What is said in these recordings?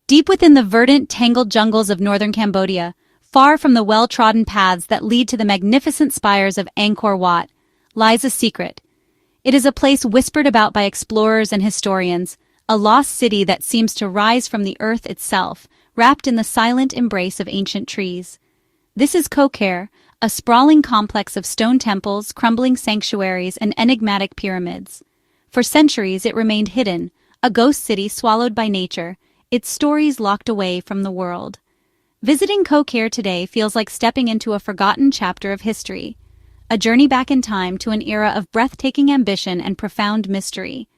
Deep within the verdant, tangled jungles of northern Cambodia, far from the well-trodden paths that lead to the magnificent spires of Angkor Wat, lies a secret. It is a place whispered about by explorers and historians, a lost city that seems to rise from the earth itself, wrapped in the silent embrace of ancient trees. This is Koh Ker, a sprawling complex of stone temples, crumbling sanctuaries, and enigmatic pyramids. For centuries it remained hidden, a ghost city swallowed by nature, its stories locked away from the world. Visiting Koh Ker today feels like stepping into a forgotten chapter of history, a journey back in time to an era of breathtaking ambition and profound mystery.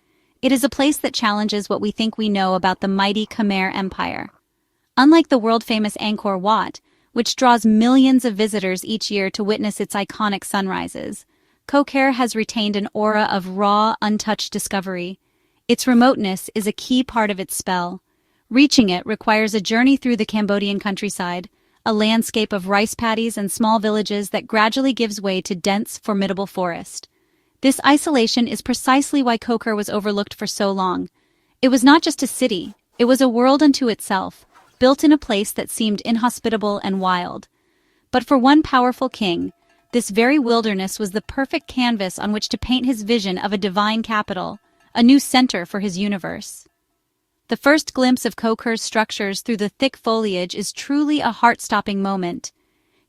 It is a place that challenges what we think we know about the mighty Khmer Empire. Unlike the world-famous Angkor Wat, which draws millions of visitors each year to witness its iconic sunrises, Koh Ker has retained an aura of raw, untouched discovery. Its remoteness is a key part of its spell. Reaching it requires a journey through the Cambodian countryside, a landscape of rice paddies and small villages that gradually gives way to dense, formidable forest. This isolation is precisely why Koh Ker was overlooked for so long. It was not just a city, it was a world unto itself, built in a place that seemed inhospitable and wild. But for one powerful king, this very wilderness was the perfect canvas on which to paint his vision of a divine capital, a new center for his universe. The first glimpse of Koh Ker's structures through the thick foliage is truly a heart-stopping moment.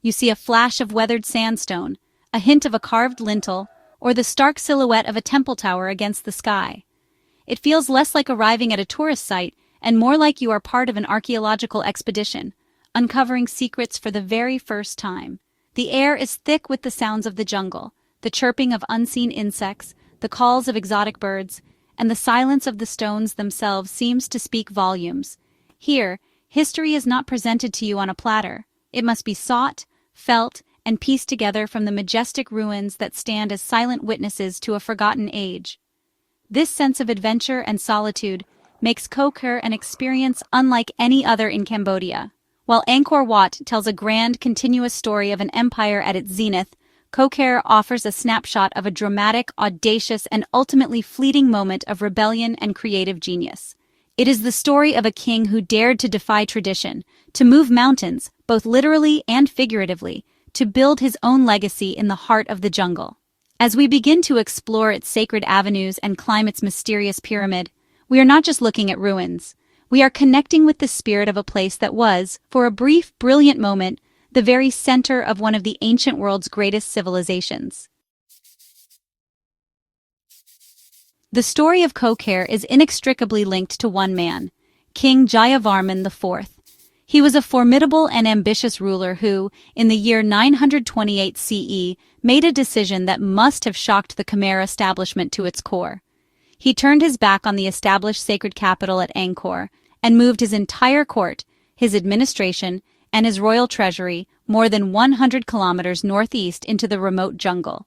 You see a flash of weathered sandstone, a hint of a carved lintel, or the stark silhouette of a temple tower against the sky. It feels less like arriving at a tourist site and more like you are part of an archaeological expedition, uncovering secrets for the very first time. The air is thick with the sounds of the jungle, the chirping of unseen insects, the calls of exotic birds, and the silence of the stones themselves seems to speak volumes. Here, history is not presented to you on a platter. It must be sought, felt, and pieced together from the majestic ruins that stand as silent witnesses to a forgotten age. This sense of adventure and solitude makes Koh Ker an experience unlike any other in Cambodia. While Angkor Wat tells a grand, continuous story of an empire at its zenith, Koh Ker offers a snapshot of a dramatic, audacious, and ultimately fleeting moment of rebellion and creative genius. It is the story of a king who dared to defy tradition, to move mountains, both literally and figuratively, to build his own legacy in the heart of the jungle. As we begin to explore its sacred avenues and climb its mysterious pyramid, we are not just looking at ruins. We are connecting with the spirit of a place that was, for a brief, brilliant moment, the very center of one of the ancient world's greatest civilizations. The story of Koh Ker is inextricably linked to one man, King Jayavarman IV. He was a formidable and ambitious ruler who, in the year 928 CE, made a decision that must have shocked the Khmer establishment to its core. He turned his back on the established sacred capital at Angkor and moved his entire court, his administration, and his royal treasury more than 100 kilometers northeast into the remote jungle.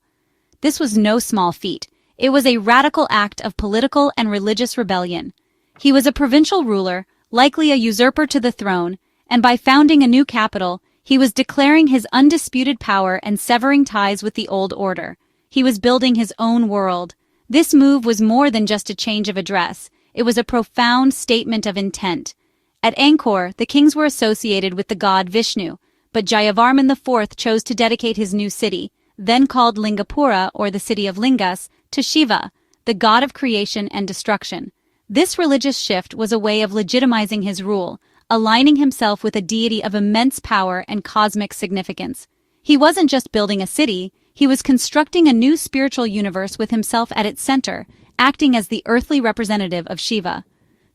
This was no small feat. It was a radical act of political and religious rebellion. He was a provincial ruler, likely a usurper to the throne, and by founding a new capital, he was declaring his undisputed power and severing ties with the old order. He was building his own world. This move was more than just a change of address. It was a profound statement of intent. At Angkor, the kings were associated with the god Vishnu, but Jayavarman IV chose to dedicate his new city, then called Lingapura or the city of Lingas, to Shiva, the god of creation and destruction. This religious shift was a way of legitimizing his rule, aligning himself with a deity of immense power and cosmic significance. He wasn't just building a city, he was constructing a new spiritual universe with himself at its center, acting as the earthly representative of Shiva.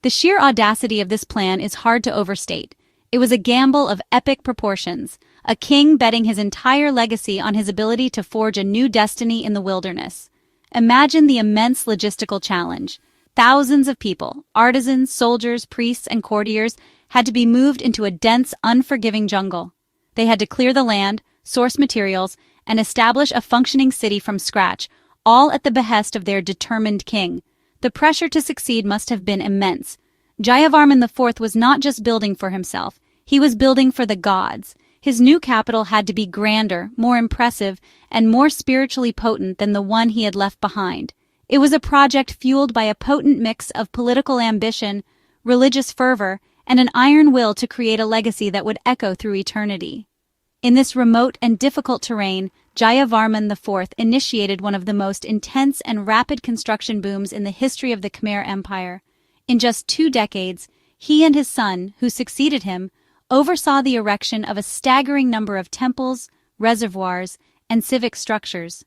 The sheer audacity of this plan is hard to overstate. It was a gamble of epic proportions, a king betting his entire legacy on his ability to forge a new destiny in the wilderness. Imagine the immense logistical challenge. Thousands of people, artisans, soldiers, priests, and courtiers, had to be moved into a dense, unforgiving jungle. They had to clear the land, source materials, and establish a functioning city from scratch, all at the behest of their determined king. The pressure to succeed must have been immense. Jayavarman IV was not just building for himself, he was building for the gods. His new capital had to be grander, more impressive, and more spiritually potent than the one he had left behind. It was a project fueled by a potent mix of political ambition, religious fervor, and an iron will to create a legacy that would echo through eternity. In this remote and difficult terrain, Jayavarman IV initiated one of the most intense and rapid construction booms in the history of the Khmer Empire. In just 2 decades, he and his son, who succeeded him, oversaw the erection of a staggering number of temples, reservoirs, and civic structures.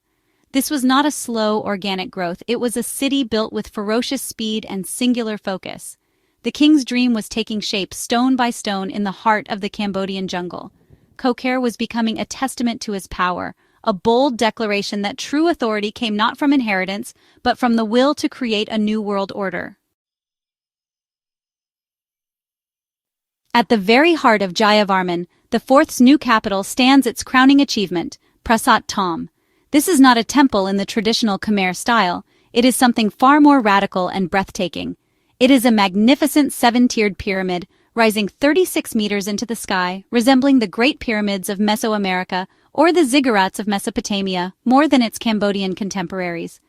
This was not a slow, organic growth. It was a city built with ferocious speed and singular focus. The king's dream was taking shape stone by stone in the heart of the Cambodian jungle. Koh Ker was becoming a testament to his power, a bold declaration that true authority came not from inheritance, but from the will to create a new world order. At the very heart of Jayavarman, the fourth's new capital, stands its crowning achievement, Prasat Thom. This is not a temple in the traditional Khmer style. It is something far more radical and breathtaking. It is a magnificent 7-tiered pyramid, rising 36 meters into the sky, resembling the Great Pyramids of Mesoamerica or the ziggurats of Mesopotamia more than its Cambodian contemporaries.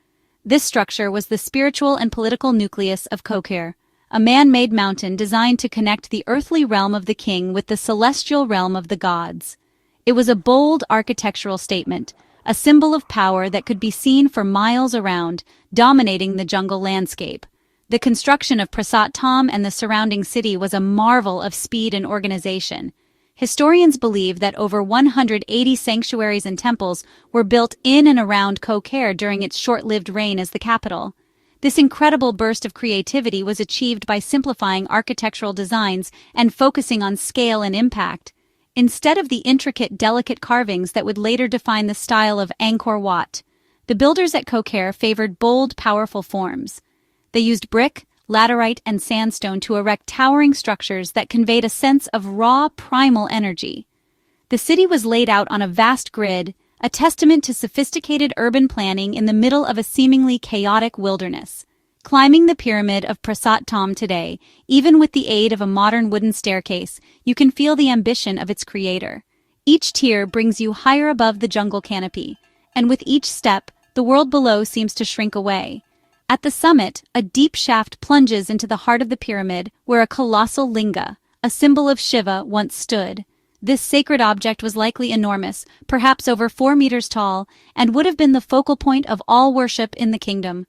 This structure was the spiritual and political nucleus of Koh Ker, a man-made mountain designed to connect the earthly realm of the king with the celestial realm of the gods. It was a bold architectural statement, a symbol of power that could be seen for miles around, dominating the jungle landscape. The construction of Prasat Thom and the surrounding city was a marvel of speed and organization. Historians believe that over 180 sanctuaries and temples were built in and around Koh Ker during its short-lived reign as the capital. This incredible burst of creativity was achieved by simplifying architectural designs and focusing on scale and impact. Instead of the intricate, delicate carvings that would later define the style of Angkor Wat, the builders at Koh Ker favored bold, powerful forms. They used brick, laterite, and sandstone to erect towering structures that conveyed a sense of raw, primal energy. The city was laid out on a vast grid, a testament to sophisticated urban planning in the middle of a seemingly chaotic wilderness. Climbing the pyramid of Prasat Thom today, even with the aid of a modern wooden staircase, you can feel the ambition of its creator. Each tier brings you higher above the jungle canopy, and with each step, the world below seems to shrink away. At the summit, a deep shaft plunges into the heart of the pyramid, where a colossal linga, a symbol of Shiva, once stood. This sacred object was likely enormous, perhaps over 4 meters tall, and would have been the focal point of all worship in the kingdom.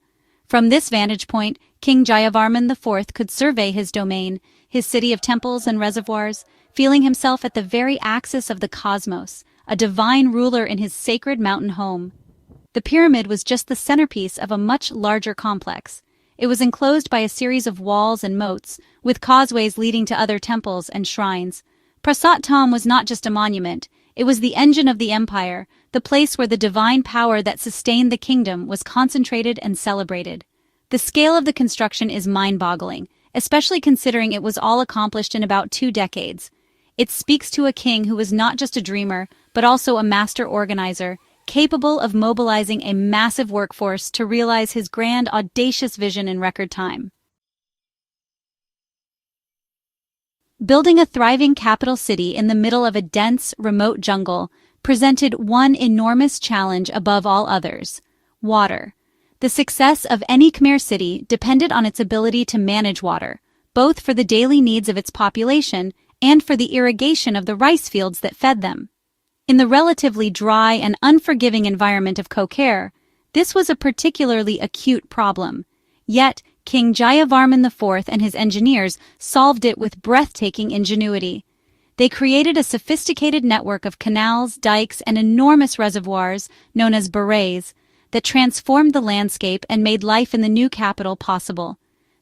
From this vantage point, King Jayavarman IV could survey his domain, his city of temples and reservoirs, feeling himself at the very axis of the cosmos, a divine ruler in his sacred mountain home. The pyramid was just the centerpiece of a much larger complex. It was enclosed by a series of walls and moats, with causeways leading to other temples and shrines. Prasat Thom was not just a monument, it was the engine of the empire, the place where the divine power that sustained the kingdom was concentrated and celebrated. The scale of the construction is mind-boggling, especially considering it was all accomplished in about 2 decades. It speaks to a king who was not just a dreamer, but also a master organizer, capable of mobilizing a massive workforce to realize his grand, audacious vision in record time. Building a thriving capital city in the middle of a dense, remote jungle presented one enormous challenge above all others: water. The success of any Khmer city depended on its ability to manage water, both for the daily needs of its population and for the irrigation of the rice fields that fed them. In the relatively dry and unforgiving environment of Koh Ker, this was a particularly acute problem. Yet, King Jayavarman IV and his engineers solved it with breathtaking ingenuity. They created a sophisticated network of canals, dikes, and enormous reservoirs, known as berais, that transformed the landscape and made life in the new capital possible.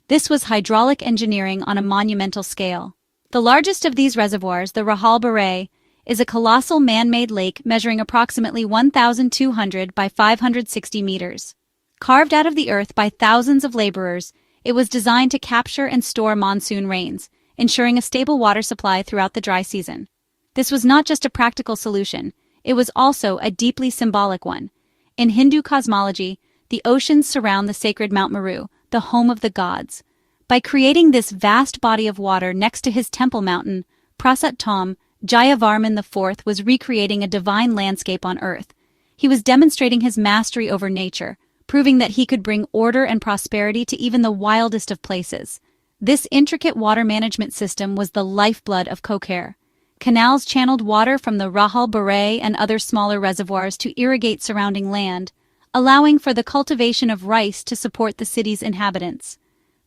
This was hydraulic engineering on a monumental scale. The largest of these reservoirs, the Rahal Berais, is a colossal man-made lake measuring approximately 1,200 by 560 meters. Carved out of the earth by thousands of laborers, it was designed to capture and store monsoon rains, ensuring a stable water supply throughout the dry season. This was not just a practical solution, it was also a deeply symbolic one. In Hindu cosmology, the oceans surround the sacred Mount Meru, the home of the gods. By creating this vast body of water next to his temple mountain, Prasat Thom, Jayavarman IV was recreating a divine landscape on earth. He was demonstrating his mastery over nature, proving that he could bring order and prosperity to even the wildest of places. This intricate water management system was the lifeblood of Koh Ker. Canals channeled water from the Rahal Baray and other smaller reservoirs to irrigate surrounding land, allowing for the cultivation of rice to support the city's inhabitants.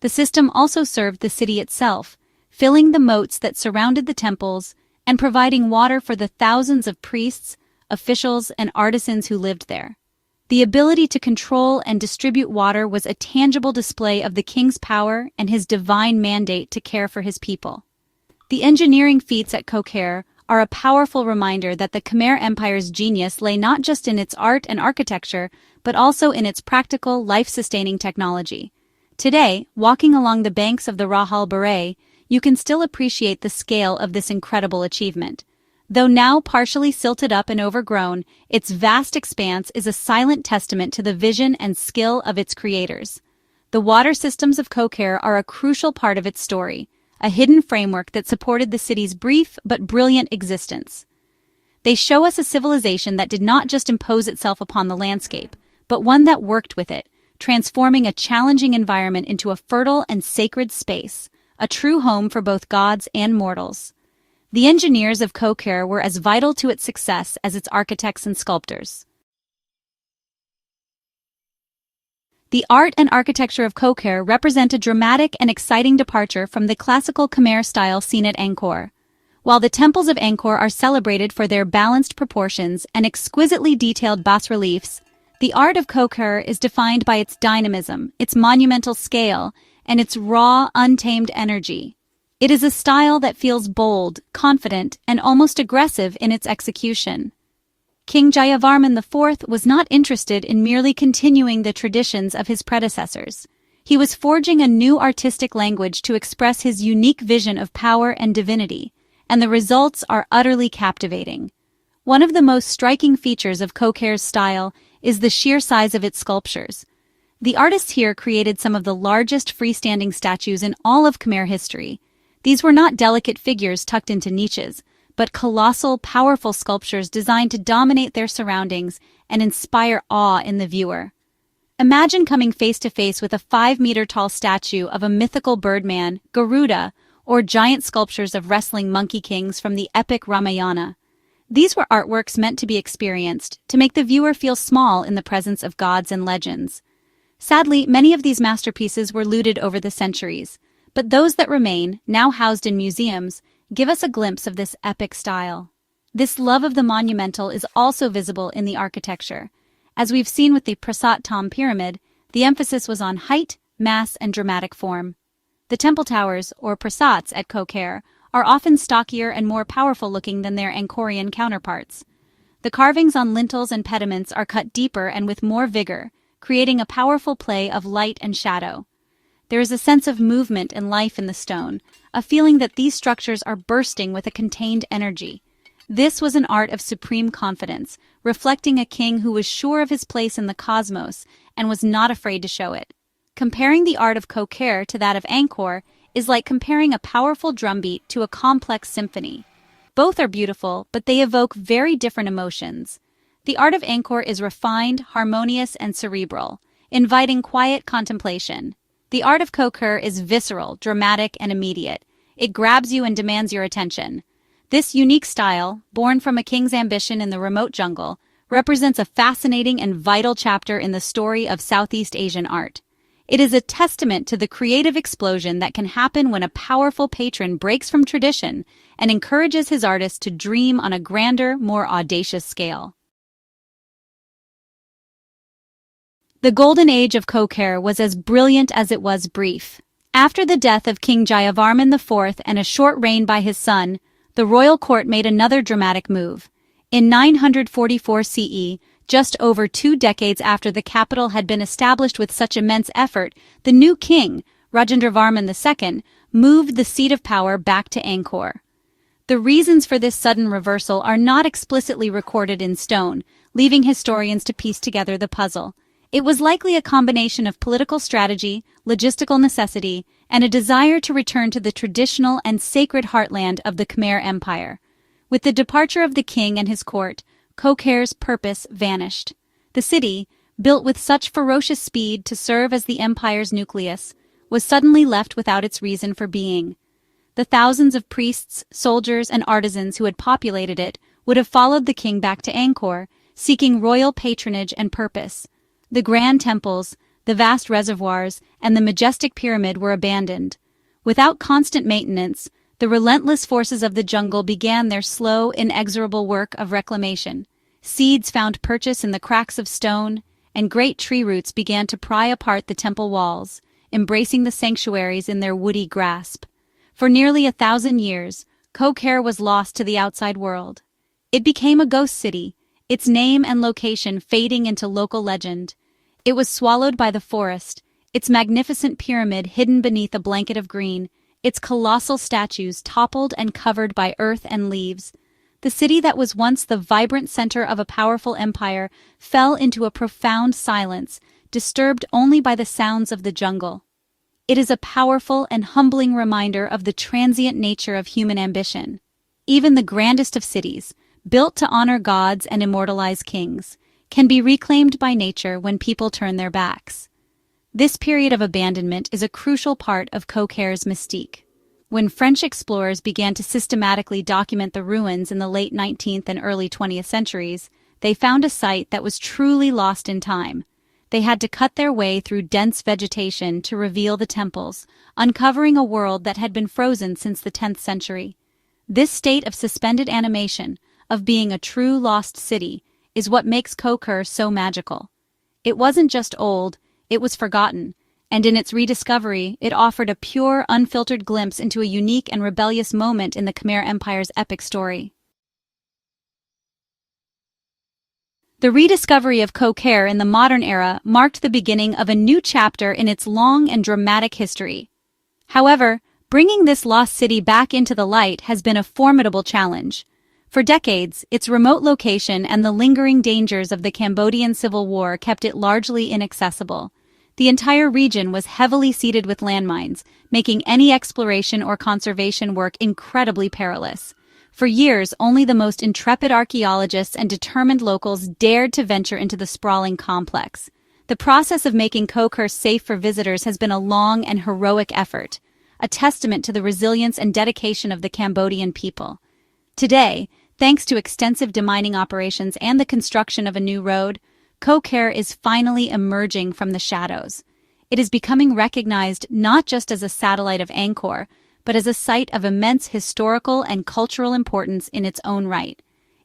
The system also served the city itself, filling the moats that surrounded the temples and providing water for the thousands of priests, officials, and artisans who lived there. The ability to control and distribute water was a tangible display of the king's power and his divine mandate to care for his people. The engineering feats at Koh Ker are a powerful reminder that the Khmer Empire's genius lay not just in its art and architecture, but also in its practical, life-sustaining technology. Today, walking along the banks of the Rahal Baray, you can still appreciate the scale of this incredible achievement. Though now partially silted up and overgrown, its vast expanse is a silent testament to the vision and skill of its creators. The water systems of Koh Ker are a crucial part of its story, a hidden framework that supported the city's brief but brilliant existence. They show us a civilization that did not just impose itself upon the landscape, but one that worked with it, transforming a challenging environment into a fertile and sacred space, a true home for both gods and mortals. The engineers of Koh Ker were as vital to its success as its architects and sculptors. The art and architecture of Koh Ker represent a dramatic and exciting departure from the classical Khmer style seen at Angkor. While the temples of Angkor are celebrated for their balanced proportions and exquisitely detailed bas-reliefs, the art of Koh Ker is defined by its dynamism, its monumental scale, and its raw, untamed energy. It is a style that feels bold, confident, and almost aggressive in its execution. King Jayavarman IV was not interested in merely continuing the traditions of his predecessors. He was forging a new artistic language to express his unique vision of power and divinity, and the results are utterly captivating. One of the most striking features of Koh Ker's style is the sheer size of its sculptures. The artists here created some of the largest freestanding statues in all of Khmer history. These were not delicate figures tucked into niches, but colossal, powerful sculptures designed to dominate their surroundings and inspire awe in the viewer. Imagine coming face to face with a 5-meter-tall statue of a mythical birdman, Garuda, or giant sculptures of wrestling monkey kings from the epic Ramayana. These were artworks meant to be experienced, to make the viewer feel small in the presence of gods and legends. Sadly, many of these masterpieces were looted over the centuries, but those that remain, now housed in museums, give us a glimpse of this epic style. This love of the monumental is also visible in the architecture. As we've seen with the Prasat Thom pyramid, the emphasis was on height, mass, and dramatic form. The temple towers, or prasats at Koh Ker, are often stockier and more powerful-looking than their Angkorian counterparts. The carvings on lintels and pediments are cut deeper and with more vigor, creating a powerful play of light and shadow. There is a sense of movement and life in the stone, a feeling that these structures are bursting with a contained energy. This was an art of supreme confidence, reflecting a king who was sure of his place in the cosmos and was not afraid to show it. Comparing the art of Koh Ker to that of Angkor is like comparing a powerful drumbeat to a complex symphony. Both are beautiful, but they evoke very different emotions. The art of Angkor is refined, harmonious, and cerebral, inviting quiet contemplation. The art of Koh Ker is visceral, dramatic, and immediate. It grabs you and demands your attention. This unique style, born from a king's ambition in the remote jungle, represents a fascinating and vital chapter in the story of Southeast Asian art. It is a testament to the creative explosion that can happen when a powerful patron breaks from tradition and encourages his artists to dream on a grander, more audacious scale. The golden age of Koh Ker was as brilliant as it was brief. After the death of King Jayavarman IV and a short reign by his son, the royal court made another dramatic move. In 944 CE, just over 2 decades after the capital had been established with such immense effort, the new king, Rajendravarman II, moved the seat of power back to Angkor. The reasons for this sudden reversal are not explicitly recorded in stone, leaving historians to piece together the puzzle. It was likely a combination of political strategy, logistical necessity, and a desire to return to the traditional and sacred heartland of the Khmer Empire. With the departure of the king and his court, Koh Ker's purpose vanished. The city, built with such ferocious speed to serve as the empire's nucleus, was suddenly left without its reason for being. The thousands of priests, soldiers, and artisans who had populated it would have followed the king back to Angkor, seeking royal patronage and purpose. The grand temples, the vast reservoirs, and the majestic pyramid were abandoned. Without constant maintenance, the relentless forces of the jungle began their slow, inexorable work of reclamation. Seeds found purchase in the cracks of stone, and great tree roots began to pry apart the temple walls, embracing the sanctuaries in their woody grasp. For nearly 1,000 years, Koh Ker was lost to the outside world. It became a ghost city, its name and location fading into local legend. It was swallowed by the forest, its magnificent pyramid hidden beneath a blanket of green, its colossal statues toppled and covered by earth and leaves. The city that was once the vibrant center of a powerful empire fell into a profound silence, disturbed only by the sounds of the jungle. It is a powerful and humbling reminder of the transient nature of human ambition. Even the grandest of cities, built to honor gods and immortalize kings, can be reclaimed by nature when people turn their backs. This period of abandonment is a crucial part of Koh Ker's mystique. When French explorers began to systematically document the ruins in the late 19th and early 20th centuries, they found a site that was truly lost in time. They had to cut their way through dense vegetation to reveal the temples, uncovering a world that had been frozen since the 10th century. This state of suspended animation, of being a true lost city, is what makes Koh Ker so magical. It wasn't just old, it was forgotten, and in its rediscovery, it offered a pure, unfiltered glimpse into a unique and rebellious moment in the Khmer Empire's epic story. The rediscovery of Koh Ker in the modern era marked the beginning of a new chapter in its long and dramatic history. However, bringing this lost city back into the light has been a formidable challenge. For decades, its remote location and the lingering dangers of the Cambodian Civil War kept it largely inaccessible. The entire region was heavily seeded with landmines, making any exploration or conservation work incredibly perilous. For years, only the most intrepid archaeologists and determined locals dared to venture into the sprawling complex. The process of making Koh Ker safe for visitors has been a long and heroic effort, a testament to the resilience and dedication of the Cambodian people. Today, thanks to extensive demining operations and the construction of a new road, Koh Ker is finally emerging from the shadows. It is becoming recognized not just as a satellite of Angkor, but as a site of immense historical and cultural importance in its own right.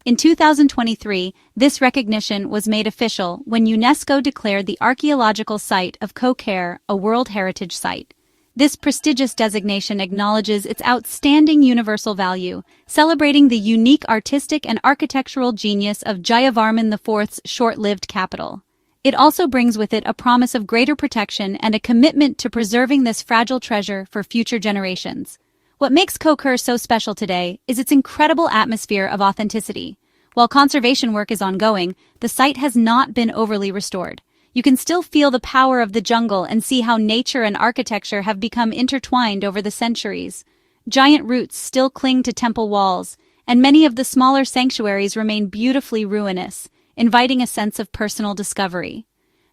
In 2023, this recognition was made official when UNESCO declared the archaeological site of Koh Ker a World Heritage Site. This prestigious designation acknowledges its outstanding universal value, celebrating the unique artistic and architectural genius of Jayavarman IV's short-lived capital. It also brings with it a promise of greater protection and a commitment to preserving this fragile treasure for future generations. What makes Koh Ker so special today is its incredible atmosphere of authenticity. While conservation work is ongoing, the site has not been overly restored. You can still feel the power of the jungle and see how nature and architecture have become intertwined over the centuries. Giant roots still cling to temple walls, and many of the smaller sanctuaries remain beautifully ruinous, inviting a sense of personal discovery.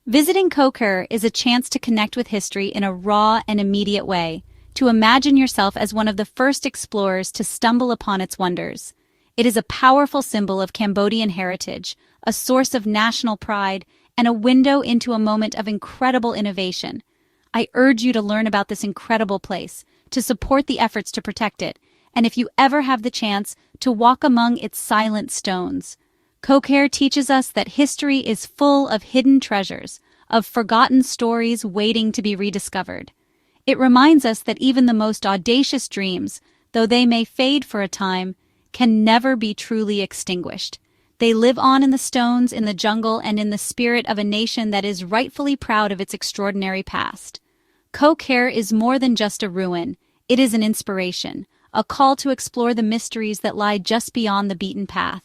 Visiting Koh Ker is a chance to connect with history in a raw and immediate way, to imagine yourself as one of the first explorers to stumble upon its wonders. It is a powerful symbol of Cambodian heritage, a source of national pride, and a window into a moment of incredible innovation. I urge you to learn about this incredible place, to support the efforts to protect it, and if you ever have the chance, to walk among its silent stones. Koh Ker teaches us that history is full of hidden treasures, of forgotten stories waiting to be rediscovered. It reminds us that even the most audacious dreams, though they may fade for a time, can never be truly extinguished. They live on in the stones, in the jungle, and in the spirit of a nation that is rightfully proud of its extraordinary past. Koh Ker is more than just a ruin. It is an inspiration, a call to explore the mysteries that lie just beyond the beaten path.